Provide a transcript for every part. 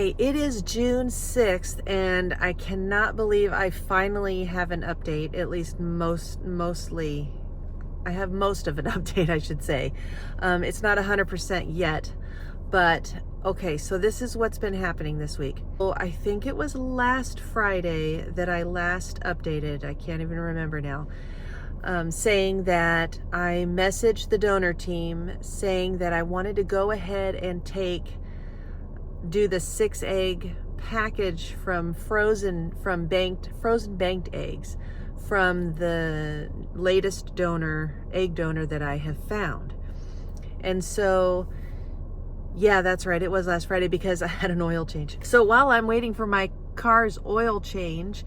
It is June 6th, and I cannot believe I finally have an update, at least mostly. I have most of an update, I should say. It's not 100% yet, but okay, so this is what's been happening this week. So I think it was last Friday that I last updated, I can't even remember now, saying that I messaged the donor team saying that I wanted to go ahead and do the 6-egg package from frozen banked eggs from the latest egg donor that I have found. And so, yeah, that's right. It was last Friday because I had an oil change. So while I'm waiting for my car's oil change,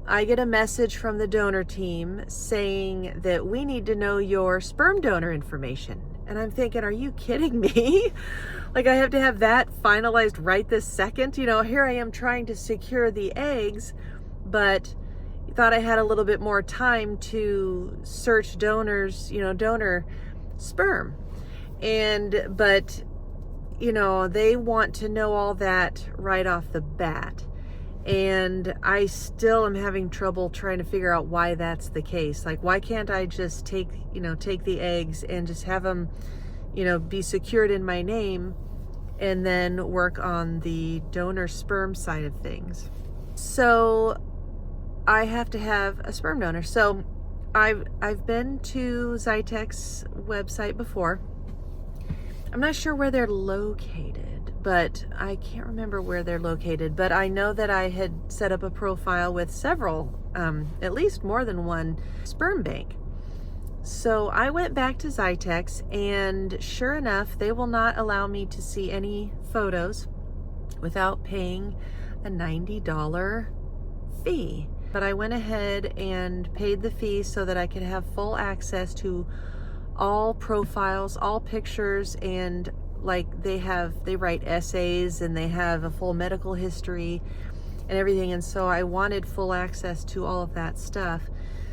I get a message from the donor team saying that we need to know your sperm donor information. And I'm thinking, are you kidding me? Like, I have to have that finalized right this second? You know, here I am trying to secure the eggs, but thought I had a little bit more time to search donor sperm. But, you know, they want to know all that right off the bat. And I still am having trouble trying to figure out why that's the case. Like, why can't I just take the eggs and just have them, be secured in my name and then work on the donor sperm side of things? So I have to have a sperm donor. So I've been to Zytek's website before. I'm not sure where they're located, but I can't remember where they're located. But I know that I had set up a profile with several, at least more than one sperm bank. So I went back to Zytek's, and sure enough, they will not allow me to see any photos without paying a $90 fee. But I went ahead and paid the fee so that I could have full access to all profiles, all pictures, and like they write essays and they have a full medical history and everything. And so I wanted full access to all of that stuff.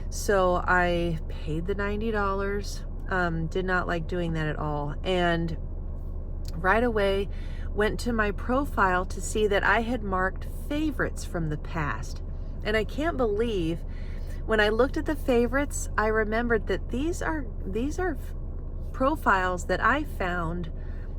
So I paid the $90, did not like doing that at all. And right away went to my profile to see that I had marked favorites from the past. And I can't believe when I looked at the favorites, I remembered that these are profiles that I found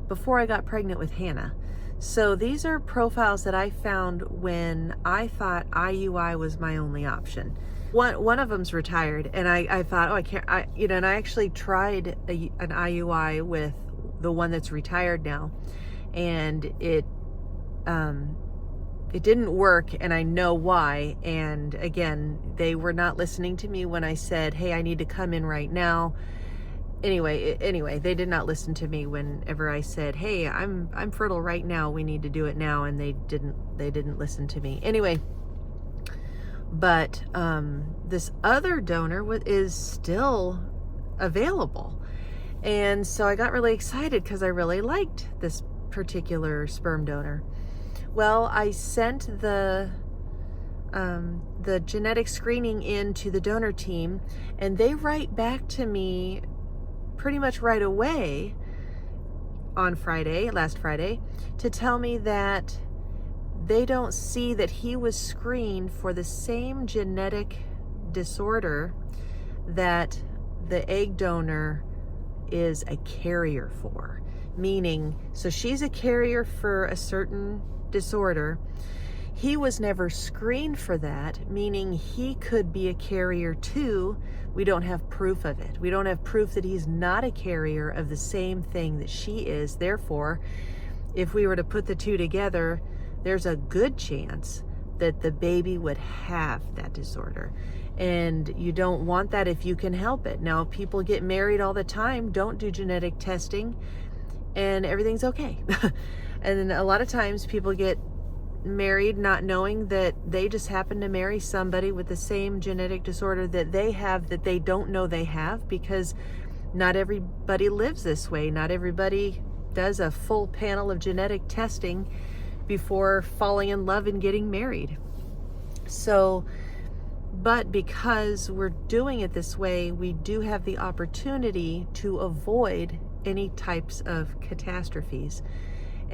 before I got pregnant with Hannah. So these are profiles that I found when I thought IUI was my only option. One of them's retired, and I thought, oh, I can't, and I actually tried an IUI with the one that's retired now, and it didn't work, and I know why. And again, they were not listening to me when I said, hey, I need to come in right now. Anyway, they did not listen to me whenever I said, hey, I'm fertile right now, we need to do it now, and they didn't listen to me. Anyway, but this other donor is still available. And so I got really excited because I really liked this particular sperm donor. Well, I sent the genetic screening in to the donor team, and they write back to me pretty much right away on last Friday, to tell me that they don't see that he was screened for the same genetic disorder that the egg donor is a carrier for. Meaning, so she's a carrier for a certain disorder. He was never screened for that, meaning he could be a carrier too. We don't have proof of it. We don't have proof that he's not a carrier of the same thing that she is. Therefore, if we were to put the two together, there's a good chance that the baby would have that disorder. And you don't want that if you can help it. Now, people get married all the time, don't do genetic testing, and everything's okay. And then a lot of times people get married not knowing that they just happen to marry somebody with the same genetic disorder that they have, that they don't know they have, because not everybody lives this way. Not everybody does a full panel of genetic testing before falling in love and getting married. So, but because we're doing it this way, we do have the opportunity to avoid any types of catastrophes.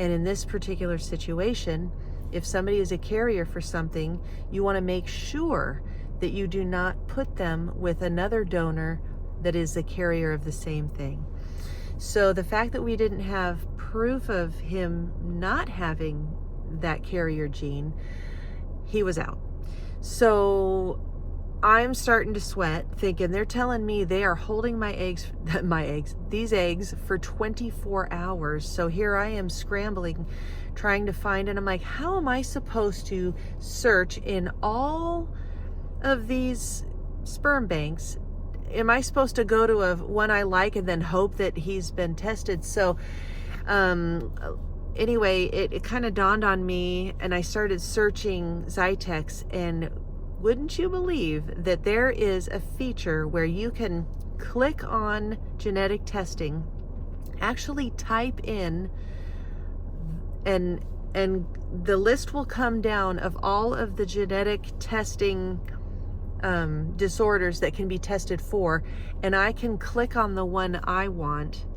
And in this particular situation, if somebody is a carrier for something, you want to make sure that you do not put them with another donor that is a carrier of the same thing. So the fact that we didn't have proof of him not having that carrier gene, he was out. So I'm starting to sweat, thinking they're telling me they are holding these eggs for 24 hours. So here I am scrambling, trying to find, and I'm like, how am I supposed to search in all of these sperm banks? Am I supposed to go to one I like and then hope that he's been tested? So anyway, it kind of dawned on me, and I started searching Zytex, and wouldn't you believe that there is a feature where you can click on genetic testing, actually type in, and the list will come down of all of the genetic testing disorders that can be tested for, and I can click on the one I want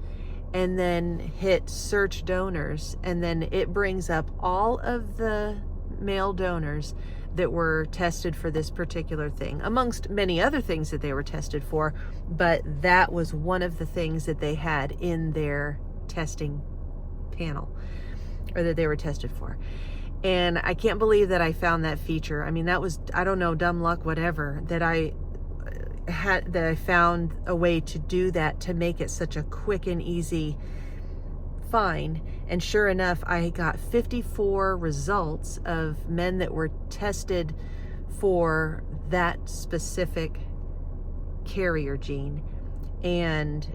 and then hit search donors, and then it brings up all of the male donors that were tested for this particular thing, amongst many other things that they were tested for, but that was one of the things that they had in their testing panel, or that they were tested for. And I can't believe that I found that feature. I mean, that was, I don't know, dumb luck, whatever, that I found a way to do that, to make it such a quick and easy find. And sure enough, I got 54 results of men that were tested for that specific carrier gene. And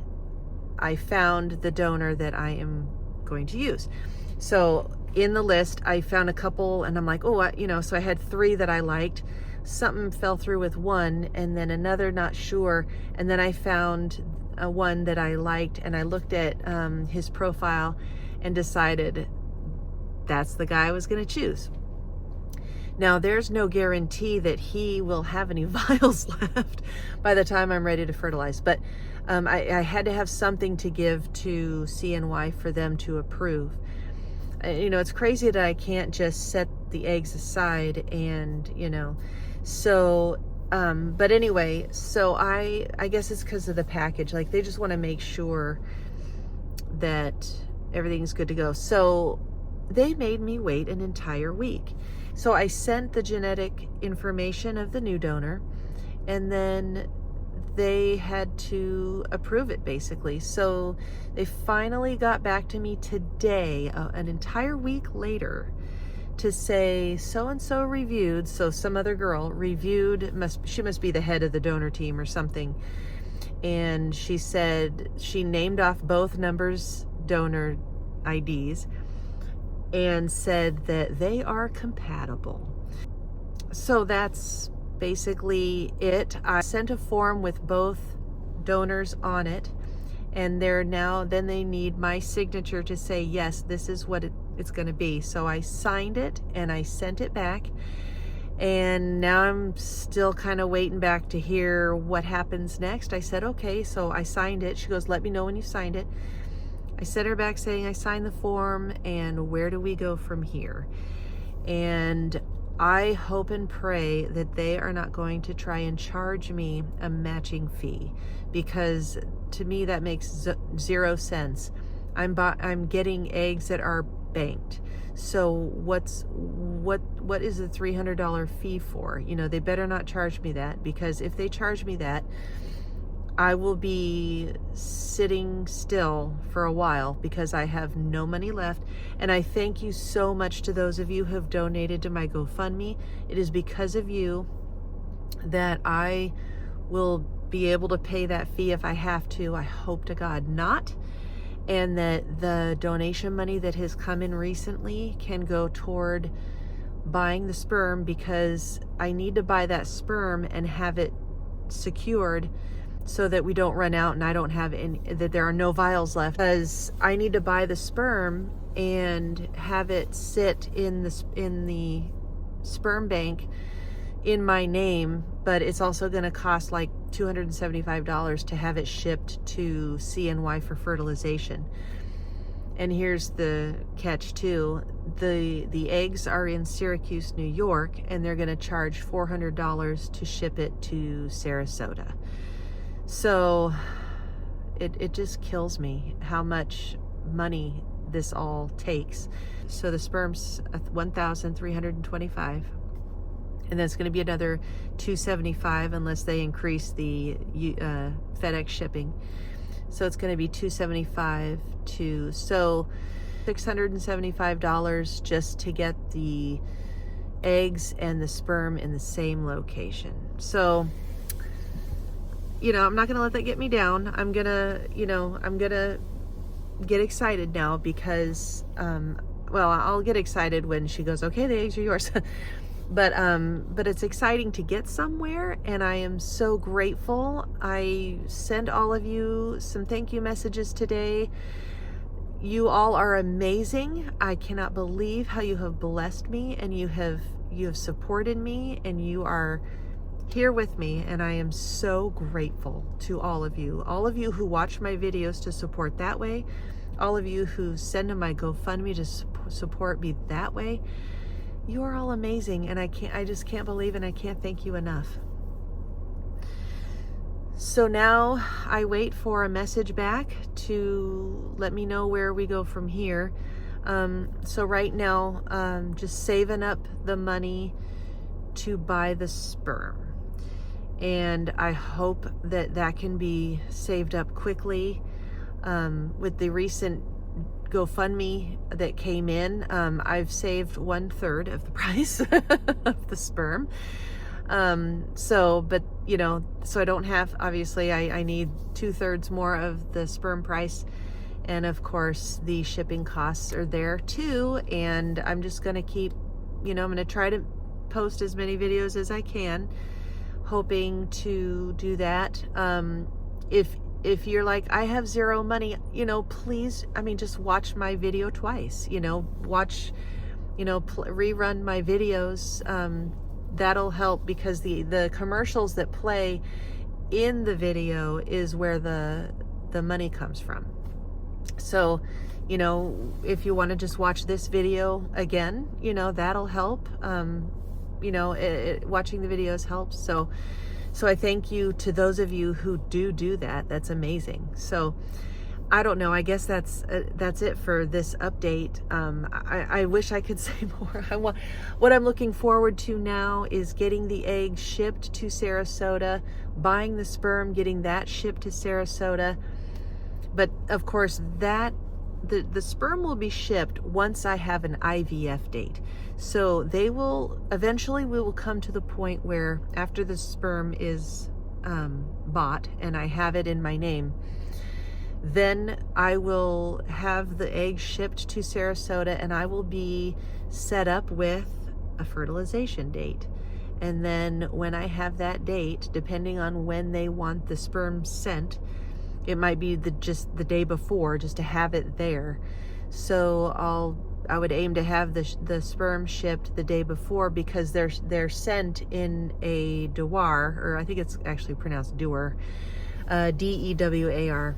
I found the donor that I am going to use. So in the list, I found a couple, and I'm like, oh, so I had 3 that I liked. Something fell through with one, and then another, not sure. And then I found one that I liked, and I looked at his profile and decided that's the guy I was going to choose. Now, there's no guarantee that he will have any vials left by the time I'm ready to fertilize, but I had to have something to give to CNY for them to approve. It's crazy that I can't just set the eggs aside and, so, but anyway, so I guess it's because of the package. Like, they just want to make sure that everything's good to go. So they made me wait an entire week. So I sent the genetic information of the new donor, and then they had to approve it, basically. So they finally got back to me today, an entire week later, to say so-and-so reviewed. So some other girl reviewed, she must be the head of the donor team or something. And she said, she named off both numbers, donor IDs, and said that they are compatible. So that's basically it. I sent a form with both donors on it, and then they need my signature to say, yes, this is what it's going to be. So I signed it and I sent it back, and now I'm still kind of waiting back to hear what happens next. I said, okay, so I signed it. She goes, let me know when you signed it. I sent her back saying I signed the form, and where do we go from here? And I hope and pray that they are not going to try and charge me a matching fee, because to me that makes zero sense. I'm getting eggs that are banked. So what is the $300 fee for? They better not charge me that, because if they charge me that, I will be sitting still for a while, because I have no money left. And I thank you so much to those of you who have donated to my GoFundMe. It is because of you that I will be able to pay that fee if I have to. I hope to God not. And that the donation money that has come in recently can go toward buying the sperm, because I need to buy that sperm and have it secured so that we don't run out and I don't have any, that there are no vials left, because I need to buy the sperm and have it sit in the sperm bank in my name, but it's also going to cost like $275 to have it shipped to CNY for fertilization. And here's the catch too. The eggs are in Syracuse, New York, and they're going to charge $400 to ship it to Sarasota. So it just kills me how much money this all takes. So the sperm's $1,325, and that's going to be another $275 unless they increase the FedEx shipping. So it's going to be $275 so $675 just to get the eggs and the sperm in the same location. So, I'm not going to let that get me down. I'm going to get excited now because, I'll get excited when she goes, okay, the eggs are yours. But it's exciting to get somewhere, and I am so grateful. I send all of you some thank you messages today. You all are amazing. I cannot believe how you have blessed me, and you have supported me, and you are here with me, and I am so grateful to all of you who watch my videos to support that way, all of you who send to my GoFundMe to support me that way. You are all amazing, and I just can't believe, and I can't thank you enough. So now I wait for a message back to let me know where we go from here. So right now, just saving up the money to buy the sperm. And I hope that can be saved up quickly. With the recent GoFundMe that came in, I've saved 1/3 of the price of the sperm. So I don't have, obviously I need 2/3 more of the sperm price. And of course the shipping costs are there too. And I'm just going to keep, I'm going to try to post as many videos as I can, hoping to do that. If you're like, I have zero money, please, just watch my video twice, watch, rerun my videos. That'll help, because the commercials that play in the video is where the money comes from. So, if you want to just watch this video again, that'll help. Watching the videos helps. So I thank you to those of you who do that. That's amazing. So I don't know. I guess that's it for this update. I wish I could say more. What I'm looking forward to now is getting the eggs shipped to Sarasota, buying the sperm, getting that shipped to Sarasota. But of course, the sperm will be shipped once I have an IVF date. So eventually we will come to the point where after the sperm is bought and I have it in my name, then I will have the eggs shipped to Sarasota, and I will be set up with a fertilization date. And then when I have that date, depending on when they want the sperm sent, it might be just the day before, just to have it there. So I would aim to have the sperm shipped the day before, because they're sent in a dewar, or I think it's actually pronounced dewar, DEWAR,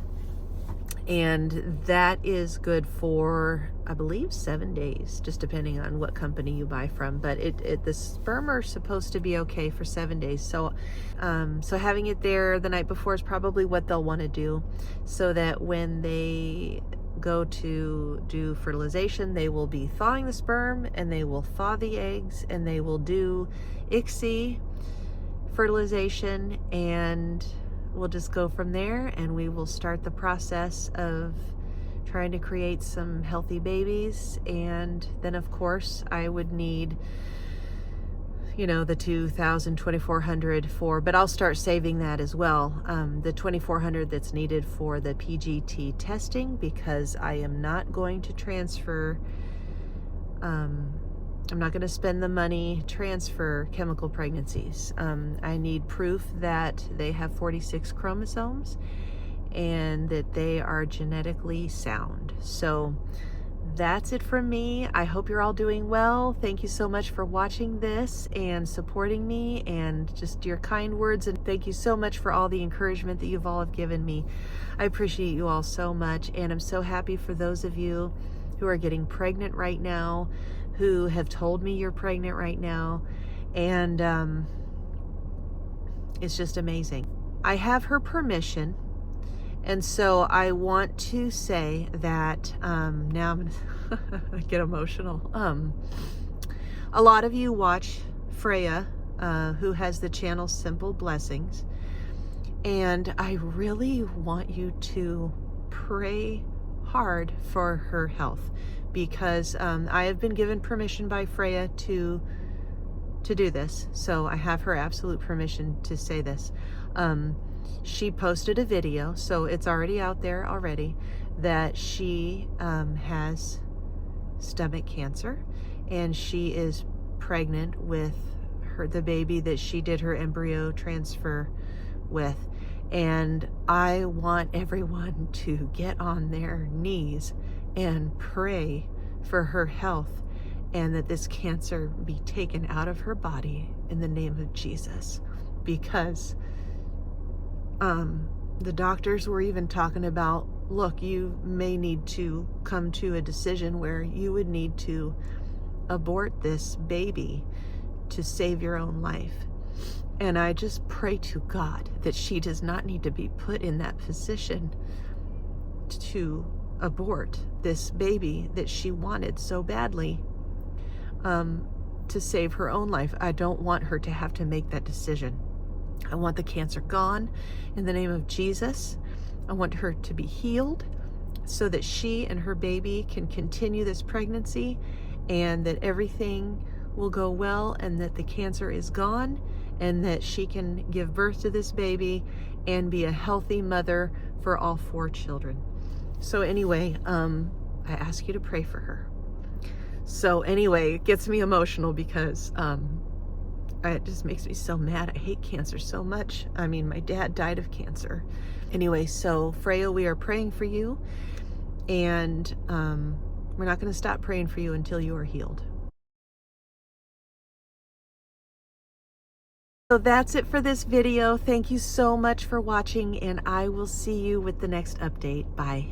and that is good for, I believe, 7 days, just depending on what company you buy from. But the sperm are supposed to be okay for 7 days. So having it there the night before is probably what they'll want to do, so that when they go to do fertilization, they will be thawing the sperm, and they will thaw the eggs, and they will do ICSI fertilization, and we'll just go from there, and we will start the process of trying to create some healthy babies. And then of course I would need, the $2,000, $2,400 but I'll start saving that as well. The $2,400 that's needed for the PGT testing, because I am not going to transfer, I'm not going to spend the money transfer chemical pregnancies. I need proof that they have 46 chromosomes and that they are genetically sound. So that's it from me. I hope you're all doing well. Thank you so much for watching this and supporting me and just your kind words. And thank you so much for all the encouragement that you've all have given me. I appreciate you all so much. And I'm so happy for those of you who are getting pregnant right now, who have told me you're pregnant right now. And it's just amazing. I have her permission. And so I want to say that now I'm gonna get emotional. A lot of you watch Freya, who has the channel Simple Blessings, and I really want you to pray hard for her health, because I have been given permission by Freya to do this. So I have her absolute permission to say this. She posted a video, so it's already out there already, that she has stomach cancer, and she is pregnant with the baby that she did her embryo transfer with. And I want everyone to get on their knees and pray for her health, and that this cancer be taken out of her body in the name of Jesus. Because the doctors were even talking about, look, you may need to come to a decision where you would need to abort this baby to save your own life. And I just pray to God that she does not need to be put in that position to abort this baby that she wanted so badly, to save her own life. I don't want her to have to make that decision. I want the cancer gone in the name of Jesus. I want her to be healed so that she and her baby can continue this pregnancy, and that everything will go well, and that the cancer is gone, and that she can give birth to this baby and be a healthy mother for all 4 children. So anyway, I ask you to pray for her. So anyway, it gets me emotional because it just makes me so mad. I hate cancer so much. I mean, my dad died of cancer. Anyway, so Freya, we are praying for you, and we're not going to stop praying for you until you are healed. So that's it for this video. Thank you so much for watching, and I will see you with the next update. Bye.